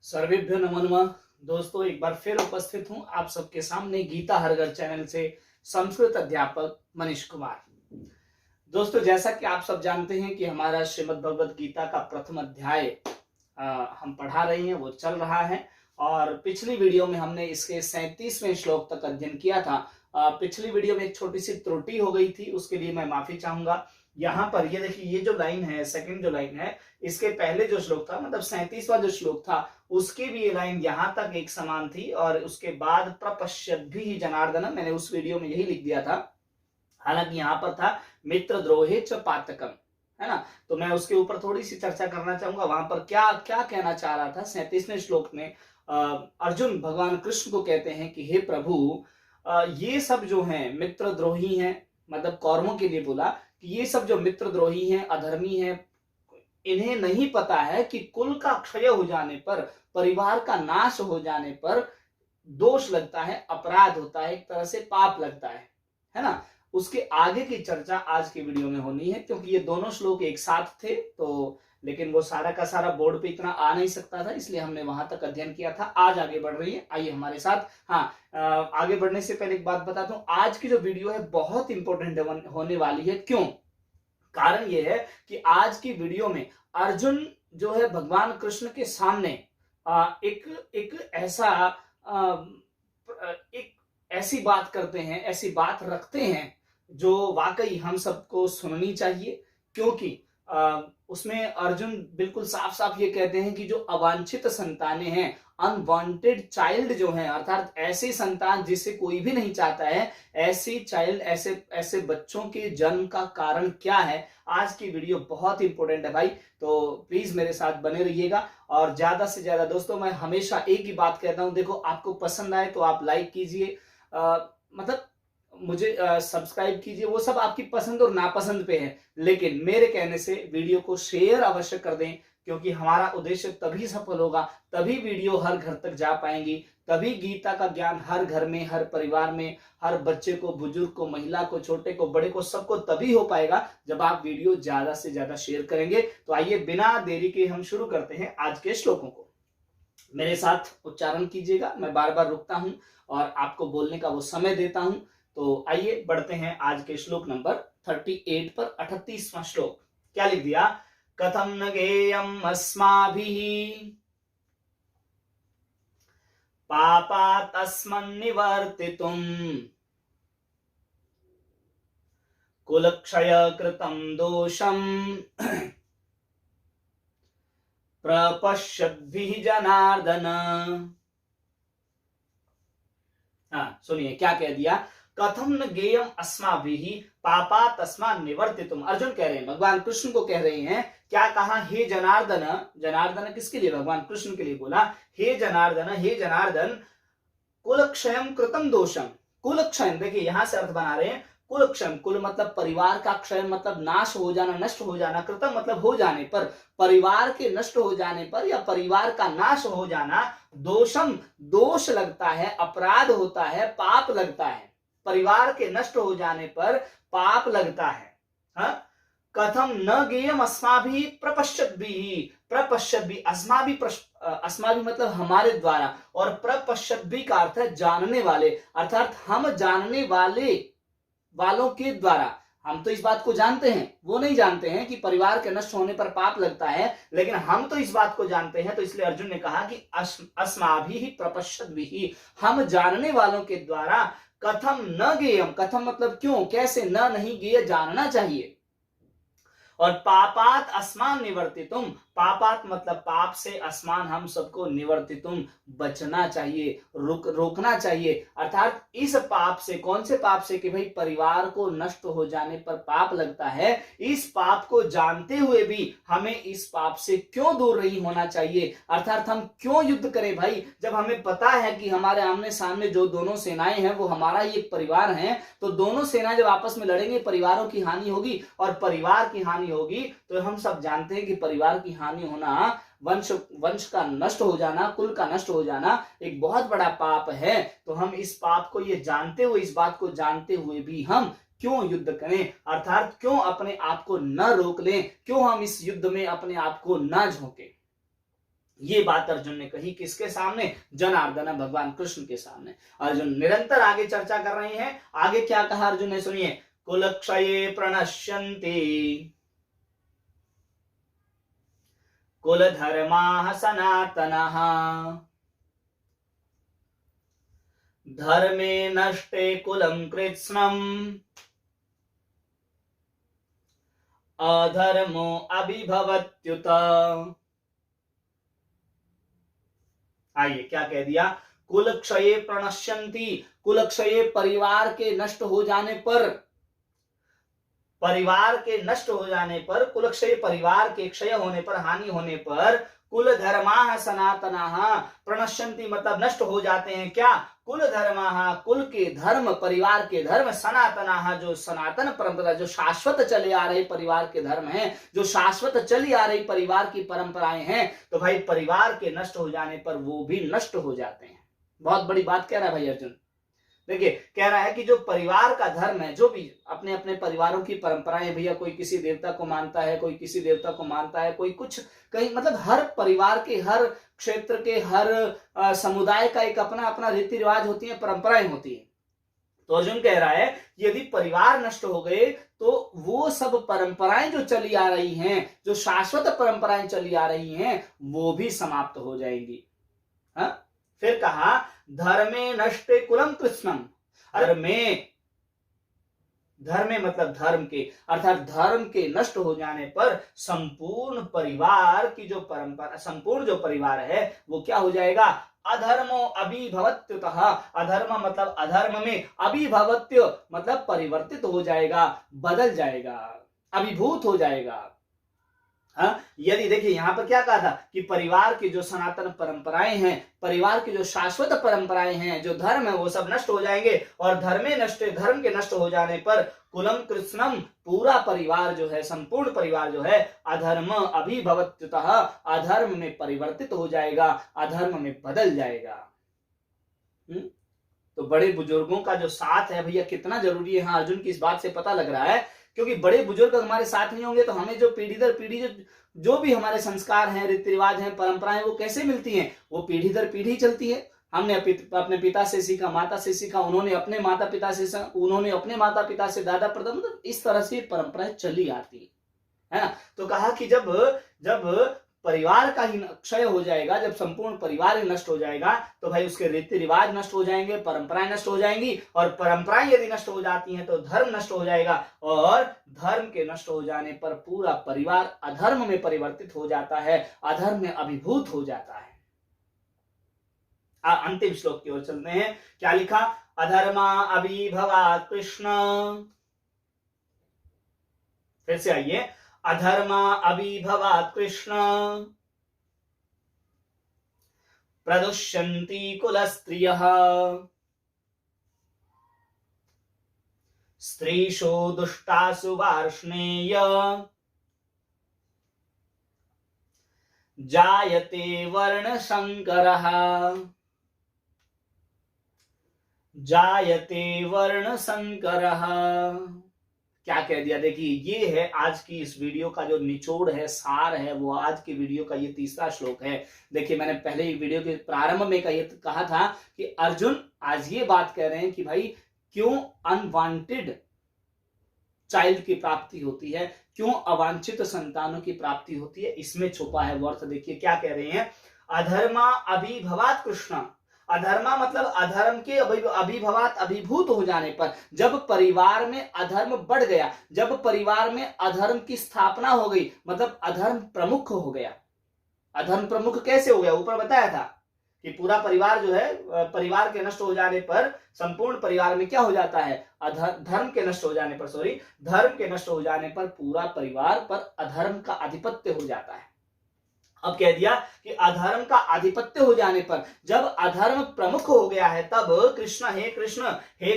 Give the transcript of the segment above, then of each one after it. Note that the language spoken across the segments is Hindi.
सर्वेभ्यो नमो नमः। दोस्तों, एक बार फिर उपस्थित हूं आप सबके सामने गीता हर घर चैनल से संस्कृत अध्यापक मनीष कुमार। दोस्तों, जैसा कि आप सब जानते हैं कि हमारा श्रीमद् भगवद गीता का प्रथम अध्याय हम पढ़ा रहे हैं, वो चल रहा है। और पिछली वीडियो में हमने इसके 37वें श्लोक तक अध्ययन किया था। पिछली वीडियो में एक छोटी सी त्रुटि हो गई थी, उसके लिए मैं माफी चाहूंगा। यहाँ पर ये देखिए, ये जो लाइन है, सेकंड जो लाइन है, इसके पहले जो श्लोक था, मतलब 37वां जो श्लोक था, उसकी भी ये लाइन यहाँ तक एक समान थी। और उसके बाद प्रपश्यद्भिः जनार्दन, मैंने उस वीडियो में यही लिख दिया था। हालांकि यहाँ पर था मित्र द्रोहे च पातकम, है ना। तो मैं उसके ऊपर थोड़ी सी चर्चा करना चाहूंगा। वहां पर क्या क्या कहना चाह रहा था 37वें श्लोक में। अर्जुन भगवान कृष्ण को कहते हैं कि हे प्रभु, ये सब जो हैं मित्रद्रोही हैं, मतलब कौरवों के लिए बोला कि ये सब जो मित्रद्रोही हैं, अधर्मी हैं, इन्हें नहीं पता है कि कुल का क्षय हो जाने पर, परिवार का नाश हो जाने पर दोष लगता है, अपराध होता है, एक तरह से पाप लगता है ना। उसके आगे की चर्चा आज की वीडियो में होनी है, क्योंकि ये दोनों श्लोक एक साथ थे, तो लेकिन वो सारा का सारा बोर्ड पे इतना आ नहीं सकता था, इसलिए हमने वहां तक अध्ययन किया था। आज आगे बढ़ रही है, आइए हमारे साथ। हाँ, आगे बढ़ने से पहले एक बात बताता हूं, आज की जो वीडियो है बहुत इंपॉर्टेंट होने वाली है। क्यों? कारण ये है कि आज की वीडियो में अर्जुन जो है भगवान कृष्ण के सामने एक ऐसी बात करते हैं, ऐसी बात रखते हैं जो वाकई हम सबको सुननी चाहिए। क्योंकि उसमें अर्जुन बिल्कुल साफ साफ ये कहते हैं कि जो अवांछित संतानें हैं, अनवांटेड चाइल्ड जो है, अर्थात ऐसी संतान जिसे कोई भी नहीं चाहता है, ऐसी चाइल्ड, ऐसे बच्चों के जन्म का कारण क्या है, आज की वीडियो बहुत इंपॉर्टेंट है भाई। तो प्लीज मेरे साथ बने रहिएगा। और ज्यादा से ज्यादा दोस्तों, मैं हमेशा एक ही बात कहता हूं, देखो आपको पसंद आए तो आप लाइक कीजिए, मतलब मुझे सब्सक्राइब कीजिए, वो सब आपकी पसंद और नापसंद पे है, लेकिन मेरे कहने से वीडियो को शेयर अवश्य कर दें, क्योंकि हमारा उद्देश्य तभी सफल होगा, तभी वीडियो हर घर तक जा पाएंगी, तभी गीता का ज्ञान हर घर में, हर परिवार में, हर बच्चे को, बुजुर्ग को, महिला को, छोटे को, बड़े को, सबको तभी हो पाएगा जब आप वीडियो ज्यादा से ज्यादा शेयर करेंगे। तो आइए बिना देरी के हम शुरू करते हैं आज के श्लोकों को। मेरे साथ उच्चारण कीजिएगा, मैं बार बार रुकता हूं और आपको बोलने का वो समय देता हूं। तो आइए बढ़ते हैं आज के श्लोक नंबर 38 पर। 38वां श्लोक क्या लिख दिया? कथम न गेयम अस्माभिः पापात् अस्मन्निवर्तितुम् कुलक्षय कृतं दोषम् प्रपश्यद्भिः जनार्दन। सुनिए क्या कह दिया। कथम न गेयम अस्माभिः पापात् अस्मान् निवर्तितुम्। अर्जुन कह रहे हैं, भगवान कृष्ण को कह रहे हैं, क्या कहा? हे जनार्दन। जनार्दन किसके लिए? भगवान कृष्ण के लिए बोला, हे जनार्दन, हे जनार्दन, कुलक्षयम कृतम दोषम। कुलक्षयम, देखिए यहां से अर्थ बना रहे हैं, कुलक्षयम, कुल मतलब परिवार का, क्षय मतलब नाश हो जाना, नष्ट हो जाना, कृतम मतलब हो जाने पर, परिवार के नष्ट हो जाने पर या परिवार का नाश हो जाना, दोषम दोष लगता है, अपराध होता है, पाप लगता है, परिवार के नष्ट हो जाने पर पाप लगता है। हाँ? कथम न गेयम अस्माभिः प्रपश्यद्भिः। प्रपश्यद्भिः, अस्माभिः मतलब हमारे द्वारा, और प्रपश्यद्भिः का अर्थ है जानने वाले, अर्थात हम जानने वालों के द्वारा। हम तो इस बात को जानते हैं, वो नहीं जानते हैं कि परिवार के नष्ट होने पर पाप लगता है, लेकिन हम तो इस बात को जानते हैं। तो इसलिए अर्जुन ने कहा कि अस्माभिः प्रपश्यद्भिः, हम जानने वालों के द्वारा। कथम न गेयम, कथम मतलब क्यों, कैसे, न नहीं, गेय जानना चाहिए। और पापात अस्मान निवर्तितुम, पापात मतलब पाप से, अस्मान हम सबको, निवर्तितुम बचना चाहिए, रोकना चाहिए। अर्थात इस पाप से, कौन से पाप से? कि भाई परिवार को नष्ट हो जाने पर पाप लगता है। इस पाप को जानते हुए भी हमें इस पाप से क्यों दूर नहीं होना चाहिए? अर्थात हम क्यों युद्ध करें भाई, जब हमें पता है कि हमारे आमने सामने जो दोनों सेनाएं हैं वो हमारा ही एक परिवार है। तो दोनों सेनाएं जब आपस में लड़ेंगे, परिवारों की हानि होगी, और परिवार की हानि होगी तो हम सब जानते हैं कि परिवार की हानि होना, वंश का नष्ट हो जाना, कुल का नष्ट हो जाना एक बहुत बड़ा पाप है। तो हम इस पाप को ये जानते हुए, इस बात को जानते हुए भी हम क्यों युद्ध करें, अर्थात क्यों अपने आप को न रोक लें, क्यों हम इस युद्ध में अपने आप को न झोंके। ये बात अर्जुन ने कही किसके सामने? जनार्दन, भगवान कृष्ण के सामने। अर्जुन निरंतर आगे चर्चा कर रहे हैं। आगे क्या कहा अर्जुन ने, सुनिए। कुलक्षये प्रणश्यन्ति कुलधर्माः सनातनः धर्मे नष्टे कुलं कृत्स्नम् अधर्मो अभिभवत्युत। आइए क्या कह दिया? कुलक्षये प्रणश्यन्ति, कुलक्षये परिवार के नष्ट हो जाने पर, परिवार के नष्ट हो जाने पर, कुलक्षय परिवार के क्षय होने पर, हानि होने पर, कुल धर्माः सनातनाः प्रणश्यन्ति मतलब नष्ट हो जाते हैं। क्या? कुल धर्माः कुल के धर्म, परिवार के धर्म, सनातनाः जो सनातन परंपरा, जो शाश्वत चले आ रहे परिवार के धर्म हैं, जो शाश्वत चली आ रही परिवार की परंपराएं हैं, तो भाई परिवार के नष्ट हो जाने पर वो भी नष्ट हो जाते हैं। बहुत बड़ी बात कह रहा है भाई अर्जुन। देखिए कह रहा है कि जो परिवार का धर्म है, जो भी अपने अपने परिवारों की परंपराएं, भैया कोई किसी देवता को मानता है, कोई किसी देवता को मानता है, कोई कुछ कहीं, मतलब हर परिवार के, हर क्षेत्र के, हर समुदाय का एक अपना अपना रीति रिवाज होती है, परंपराएं होती है। तो अर्जुन कह रहा है यदि परिवार नष्ट हो गए तो वो सब परंपराएं जो चली आ रही हैं, जो शाश्वत परंपराएं चली आ रही हैं, वो भी समाप्त हो जाएंगी। हाँ? फिर कहा धर्मे नष्टे कुलम कृष्णम, धर्मे मतलब धर्म के, अर्थात धर्म के नष्ट हो जाने पर संपूर्ण परिवार की जो परंपरा, संपूर्ण जो परिवार है वो क्या हो जाएगा? अधर्मो अभिभवत्युतः, अधर्म मतलब अधर्म में, अभिभवत्य मतलब परिवर्तित हो जाएगा, बदल जाएगा, अभिभूत हो जाएगा। हाँ? यदि देखिए यहां पर क्या कहा था कि परिवार की जो सनातन परंपराएं हैं, परिवार की जो शाश्वत परंपराएं हैं, जो धर्म है, वो सब नष्ट हो जाएंगे। और धर्म के नष्ट हो जाने पर कुलम कृष्णम पूरा परिवार जो है, संपूर्ण परिवार जो है, अधर्म अभिभवत्युतः अधर्म में परिवर्तित हो जाएगा, अधर्म में बदल जाएगा। तो बड़े बुजुर्गों का जो साथ है भैया कितना जरूरी है। हाँ, अर्जुन की इस बात से पता लग रहा है, क्योंकि बड़े बुजुर्ग हमारे साथ नहीं होंगे तो हमें जो पीढ़ी दर पीढ़ी जो भी हमारे संस्कार हैं, रीति रिवाज हैं, परंपराएं, वो कैसे मिलती हैं? वो पीढ़ी दर पीढ़ी चलती है। हमने अपने पिता से सीखा, माता से सीखा, उन्होंने अपने माता पिता से, उन्होंने अपने माता पिता से, दादा परदादा, मतलब इस तरह से परंपराएं चली आती है ना। तो कहा कि जब परिवार का ही क्षय हो जाएगा, जब संपूर्ण परिवार ही नष्ट हो जाएगा, तो भाई उसके रीति रिवाज नष्ट हो जाएंगे, परंपराएं नष्ट हो जाएंगी, और परंपराएं यदि नष्ट हो जाती हैं तो धर्म नष्ट हो जाएगा, और धर्म के नष्ट हो जाने पर पूरा परिवार अधर्म में परिवर्तित हो जाता है, अधर्म में अभिभूत हो जाता है। अंतिम श्लोक की ओर चलते हैं। क्या लिखा? अधर्मा अभिभवात् कृष्ण, फिर से आइए, अधर्मा अभिभवात् कृष्ण प्रदुष्यन्ति कुलस्त्रियः स्त्रीषु दुष्टासु वार्ष्णेय जायते वर्णशंकरः, जायते वर्णशंकरः। क्या कह दिया? देखिए ये है आज की इस वीडियो का जो निचोड़ है, सार है, वो आज की वीडियो का ये तीसरा श्लोक है। देखिए मैंने पहले ही वीडियो के प्रारंभ में कहा था कि अर्जुन आज ये बात कह रहे हैं कि भाई क्यों अनवांटेड चाइल्ड की प्राप्ति होती है, क्यों अवांछित संतानों की प्राप्ति होती है, इसमें छुपा है वो अर्थ। देखिए क्या कह रहे हैं, अधर्मा अभिभवात् कृष्ण, अधर्मा मतलब अधर्म के अभिभवात अभिभूत हो जाने पर, जब परिवार में अधर्म बढ़ गया, जब परिवार में अधर्म की स्थापना हो गई, मतलब अधर्म प्रमुख हो गया। अधर्म प्रमुख कैसे हो गया? ऊपर बताया था कि पूरा परिवार जो है, परिवार के नष्ट हो जाने पर संपूर्ण परिवार में क्या हो जाता है? धर्म के नष्ट हो जाने पर, धर्म के नष्ट हो जाने पर पूरा परिवार पर अधर्म का आधिपत्य हो जाता है। अब कह दिया कि अधर्म का आधिपत्य हो जाने पर, जब अधर्म प्रमुख हो गया है, तब कृष्ण हे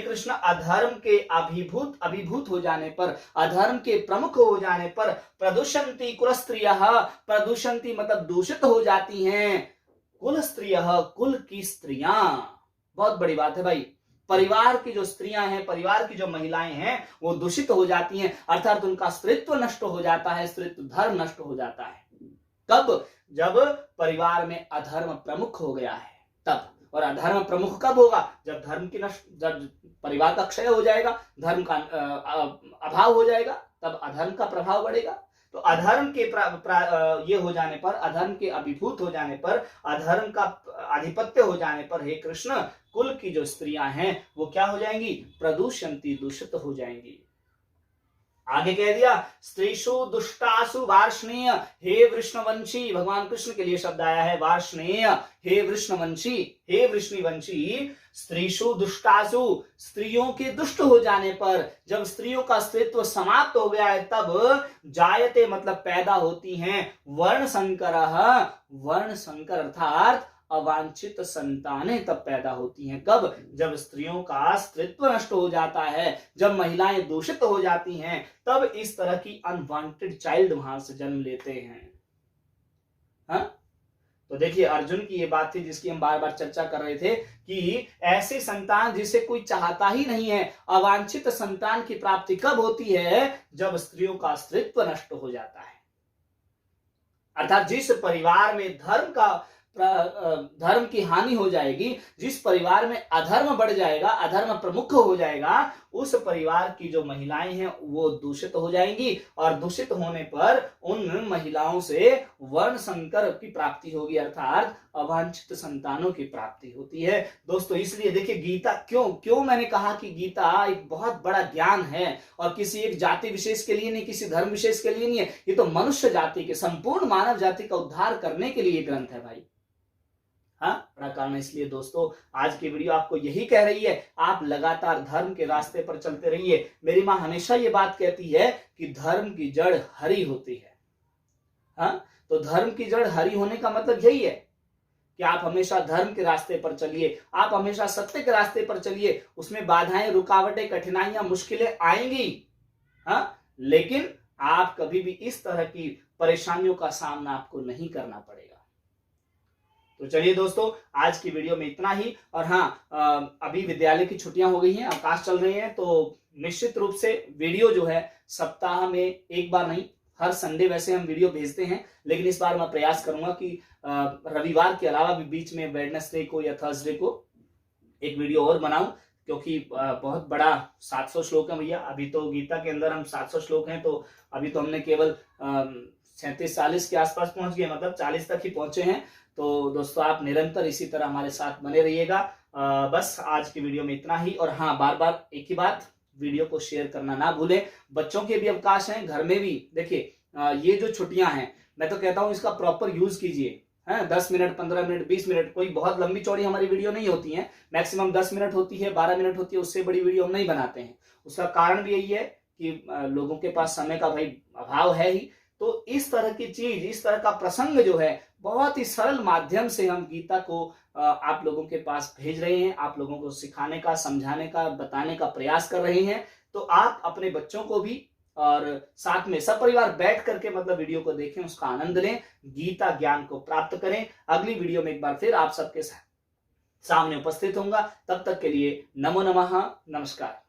कृष्ण अधर्म के अभिभूत हो जाने पर, अधर्म के प्रमुख हो जाने पर प्रदुषंति कुलस्त्रियः, प्रदुषंति मतलब दूषित हो जाती हैं, कुल स्त्रियः कुल की स्त्रियां। बहुत बड़ी बात है भाई, परिवार की जो स्त्रियां हैं, परिवार की जो महिलाएं हैं, वो दूषित हो जाती हैं, अर्थात उनका स्त्रीत्व नष्ट हो जाता है, स्त्रीत्व धर्म नष्ट हो जाता है। कब? जब परिवार में अधर्म प्रमुख हो गया है तब। और अधर्म प्रमुख कब होगा? जब जब परिवार का क्षय हो जाएगा, धर्म का अभाव हो जाएगा, तब अधर्म का प्रभाव बढ़ेगा। तो अधर्म के ये हो जाने पर, अधर्म के अभिभूत हो जाने पर, अधर्म का आधिपत्य हो जाने पर, हे कृष्ण, कुल की जो स्त्रियां हैं वो क्या हो जाएंगी? प्रदूषंती, दूषित हो जाएंगी। आगे कह दिया, स्त्रीषु दुष्टासु वार्ष्णेय, हे वृष्णवंशी। भगवान कृष्ण के लिए शब्द आया है वार्ष्णेय, हे वृष्णवंशी, हे वृष्णिवंशी। स्त्रीषु दुष्टासु, स्त्रियों के दुष्ट हो जाने पर, जब स्त्रियों का अस्तित्व समाप्त हो गया है, तब जायते मतलब पैदा होती हैं, वर्ण संकरः, वर्ण संकर अर्थात अवांछित संतानें तब पैदा होती हैं। कब? जब स्त्रियों का अस्तित्व नष्ट हो जाता है, जब महिलाएं दूषित हो जाती हैं, तब इस तरह की अनवांटेड चाइल्ड वहां से जन्म लेते हैं। हाँ? तो देखिए, अर्जुन की ये बात थी जिसकी हम बार बार चर्चा कर रहे थे कि ऐसे संतान जिसे कोई चाहता ही नहीं है, अवांछित संतान की प्राप्ति कब होती है? जब स्त्रियों का अस्तित्व नष्ट हो जाता है। अर्थात जिस परिवार में धर्म की हानि हो जाएगी, जिस परिवार में अधर्म बढ़ जाएगा, अधर्म प्रमुख हो जाएगा, उस परिवार की जो महिलाएं हैं वो दूषित हो जाएंगी, और दूषित होने पर उन महिलाओं से वर्ण संकर की प्राप्ति होगी, अर्थात अवांछित संतानों की प्राप्ति होती है। दोस्तों, इसलिए देखिए गीता, क्यों मैंने कहा कि गीता एक बहुत बड़ा ज्ञान है, और किसी एक जाति विशेष के लिए नहीं, किसी धर्म विशेष के लिए नहीं है, ये तो मनुष्य जाति के, संपूर्ण मानव जाति का उद्धार करने के लिए ग्रंथ है भाई। हाँ, बड़ा कारण इसलिए दोस्तों आज की वीडियो आपको यही कह रही है, आप लगातार धर्म के रास्ते पर चलते रहिए। मेरी माँ हमेशा ये बात कहती है कि धर्म की जड़ हरी होती है। हाँ, तो धर्म की जड़ हरी होने का मतलब यही है कि आप हमेशा धर्म के रास्ते पर चलिए, आप हमेशा सत्य के रास्ते पर चलिए। उसमें बाधाएं, रुकावटें, कठिनाइयां, मुश्किलें आएंगी, हाँ, लेकिन आप कभी भी इस तरह की परेशानियों का सामना आपको नहीं करना पड़ेगा। तो चलिए दोस्तों, आज की वीडियो में इतना ही। और हाँ, अभी विद्यालय की छुट्टियां हो गई हैं, अवकाश चल रहे हैं, तो निश्चित रूप से वीडियो जो है सप्ताह में एक बार नहीं, हर संडे वैसे हम वीडियो भेजते हैं, लेकिन इस बार मैं प्रयास करूंगा कि रविवार के अलावा भी बीच में वेडनेसडे को या थर्सडे को एक वीडियो और बनाऊं, क्योंकि बहुत बड़ा 700 श्लोक है भैया। अभी तो गीता के अंदर हम 700 श्लोक हैं, तो अभी तो हमने केवल 37-40 के आसपास पहुंच गए, मतलब 40 तक ही पहुंचे हैं। तो दोस्तों, आप निरंतर इसी तरह हमारे साथ बने रहिएगा। बस आज की वीडियो में इतना ही। और हाँ, बार बार एक ही बात, वीडियो को शेयर करना ना भूलें। बच्चों के भी अवकाश हैं, घर में भी देखिए, ये जो छुट्टियां हैं, मैं तो कहता हूं इसका प्रॉपर यूज कीजिए। 10 मिनट, 15 मिनट, 20 मिनट, कोई बहुत लंबी चौड़ी हमारी वीडियो नहीं होती है, मैक्सिमम 10 मिनट होती है, 12 मिनट होती है, उससे बड़ी वीडियो हम नहीं बनाते हैं। उसका कारण भी यही है कि लोगों के पास समय का भाई अभाव है ही। तो इस तरह की चीज, इस तरह का प्रसंग जो है, बहुत ही सरल माध्यम से हम गीता को आप लोगों के पास भेज रहे हैं, आप लोगों को सिखाने का, समझाने का, बताने का प्रयास कर रहे हैं। तो आप अपने बच्चों को भी और साथ में सब परिवार बैठ करके मतलब वीडियो को देखें, उसका आनंद लें, गीता ज्ञान को प्राप्त करें। अगली वीडियो में एक बार फिर आप सबके सामने उपस्थित होऊंगा। तब तक के लिए नमो नमः, नमस्कार।